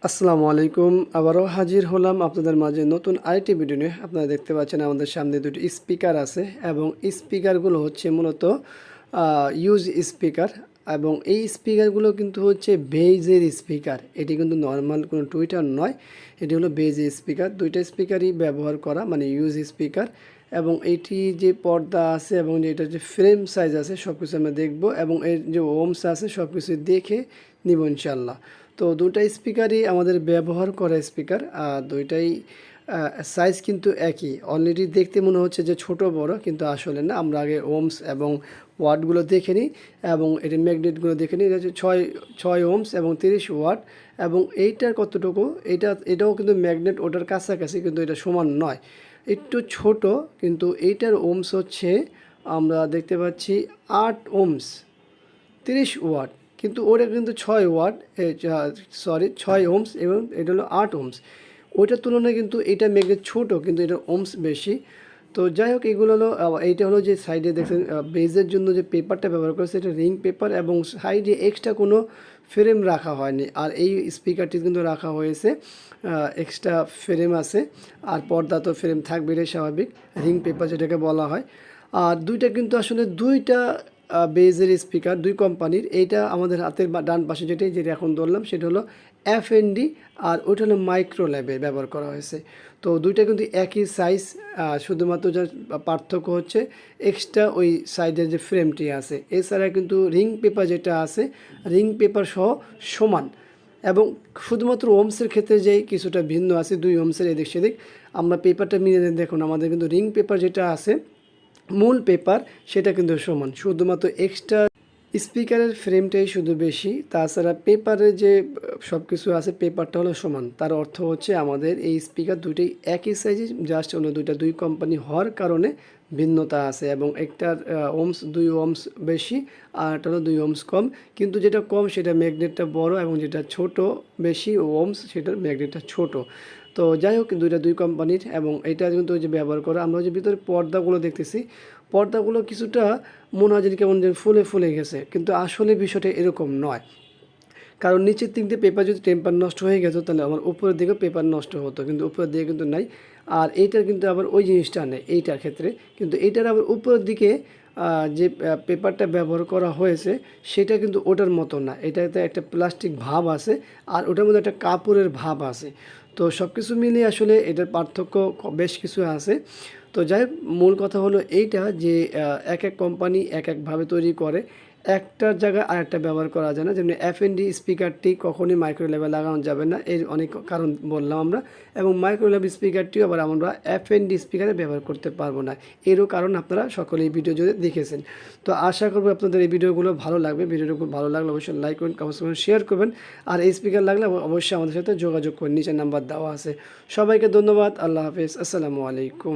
আসসালামু আলাইকুম। আবারও হাজির হলাম আপনাদের মাঝে নতুন আরেকটি ভিডিও নিয়ে। আপনারা দেখতে পাচ্ছেন আমাদের সামনে দুটি স্পিকার আছে এবং স্পিকারগুলো হচ্ছে মূলত ইউজ স্পিকার এবং এই স্পিকারগুলো কিন্তু হচ্ছে বেজের স্পিকার। এটি কিন্তু নর্মাল কোনো টুইটার নয়, এটি হলো বেজের স্পিকার। দুইটা স্পিকারই ব্যবহার করা মানে ইউজ স্পিকার এবং এইটি যে পর্দা আছে এবং যেটা যে ফ্রেম সাইজ আছে সব কিছু আমরা দেখবো এবং এর যে ওমস আছে সব কিছু দেখে নিব ইনশাল্লাহ। তো দুটা স্পিকারই আমাদের ব্যবহার করা স্পিকার, দুইটাই সাইজ কিন্তু একই। অলরেডি দেখতে মনে হচ্ছে যে ছোট বড়, কিন্তু আসলে না। আমরা আগে ওমস এবং ওয়াটগুলো দেখে নিই এবং এটির ম্যাগনেটগুলো দেখে নিই। এটা হচ্ছে ছয় ওমস এবং 30 ওয়াট এবং এইটার কতটুকু, এটাও কিন্তু ম্যাগনেট ওটার কাছাকাছি, কিন্তু এটা সমান নয়, একটু ছোট। কিন্তু এইটার ওমস হচ্ছে আমরা দেখতে পাচ্ছি 8 ওমস 30 ওয়াট, কিন্তু ওটা কিন্তু 6 ওয়াট, 6 ওমস এবং এটা হলো 8 ওমস। ওইটার তুলনায় কিন্তু এটা ম্যাগনেট ছোট, কিন্তু এটার ওমস বেশি। তো যাই হোক, এগুলো হলো এইটা হলো যে সাইডে দেখছেন বেজের জন্য যে পেপারটা ব্যবহার করেছে এটা রিং পেপার এবং সাইডে এক্সট্রা কোনো ফ্রেম রাখা হয়নি। আর এই স্পিকারটি কিন্তু রাখা হয়েছে, এক্সট্রা ফ্রেম আছে। আর পর্দা তো ফ্রেম থাকবে, এটাই স্বাভাবিক, রিং পেপার যেটাকে বলা হয়। আর দুইটা কিন্তু আসলে দুইটা বেজের স্পিকার, দুই কোম্পানির। এইটা আমাদের হাতের ডান পাশে যেটা এখন ধরলাম সেটা হলো F&D, আর ওইটা হলো মাইক্রোল্যাবে ব্যবহার করা হয়েছে। তো দুইটা কিন্তু একই সাইজ, শুধুমাত্র যা পার্থক্য হচ্ছে এক্সট্রা ওই সাইডের যে ফ্রেমটি আছে। এছাড়া কিন্তু রিং পেপার যেটা আছে, রিং পেপার সহ সমান। এবং শুধুমাত্র ওমসের ক্ষেত্রে যেই কিছুটা ভিন্ন আছে, 2 ওমসের এদিক সেদিক। আমরা পেপারটা মিলে দেখুন, আমাদের কিন্তু রিং পেপার যেটা আছে মূল পেপার সেটা কিন্তু সমান, শুধুমাত্র এক্সট্রা স্পিকারের ফ্রেমটাই শুধু বেশি। তাছাড়া পেপারে যে সব কিছু আছে পেপারটা হলো সমান। তার অর্থ হচ্ছে আমাদের এই স্পিকার দুটোই একই সাইজে, জাস্ট অন্য দুই কোম্পানি হওয়ার কারণে ভিন্নতা আছে এবং একটার ওমস 2 ওমস বেশি আর একটা হলো 2 ওমস কম। কিন্তু যেটা কম সেটা ম্যাগনেটটা বড় এবং যেটা ছোট বেশি ওমস সেটার ম্যাগনেটটা ছোট। তো যাই হোক, দুই কোম্পানির এবং এটা কিন্তু ওই যে ব্যবহার করা। আমরা যে ভিতরে পর্দাগুলো দেখতেছি, পর্দাগুলো কিছুটা মনে হয় যেন কেমন যেন ফুলে ফুলে গেছে, কিন্তু আসলে বিষয়টা এরকম নয়। কারণ নিচের দিক দিয়ে পেপার যদি টেম্পার নষ্ট হয়ে গেছে তাহলে আমার উপরের দিকে পেপার নষ্ট হতো, কিন্তু উপরের দিকে কিন্তু নাই। আর এইটার কিন্তু আবার ওই জিনিসটা নেই এইটার ক্ষেত্রে, কিন্তু এইটার আবার উপরের দিকে যে পেপারটা ব্যবহার করা হয়েছে সেটা কিন্তু ওটার মতো না। এটাতে একটা প্লাস্টিক ভাব আছে আর ওটার মধ্যে একটা কাপড়ের ভাব আছে। তো সব কিছু মিলিয়ে আসলে এটার পার্থক্য বেশ কিছু আছে। তো যাই হোক, মূল কথা হলো এইটা যে এক এক কোম্পানি এক একভাবে তৈরি করে, একটার জায়গায় আরেকটা ব্যবহার করা যায় না। যেমনি F&D স্পিকারটি কখনই মাইক্রোল্যাবে লাগানো যাবে না, এর অনেক কারণ বললাম আমরা। এবং মাইক্রোল্যাব স্পিকারটিও আবার আমরা F&D স্পিকারে ব্যবহার করতে পারবো না, এরও কারণ আপনারা সকলে এই ভিডিও যদি দেখেছেন। তো আশা করবো আপনাদের এই ভিডিওগুলো ভালো লাগবে। ভিডিওটা খুব ভালো লাগলে অবশ্যই লাইক করবেন, কমেন্ট করবেন, শেয়ার করবেন। আর এই স্পিকার লাগলে অবশ্যই আমাদের সাথে যোগাযোগ করবেন, নিচে নাম্বার দেওয়া আছে। সবাইকে ধন্যবাদ। আল্লাহ হাফেজ। আসসালামু আলাইকুম।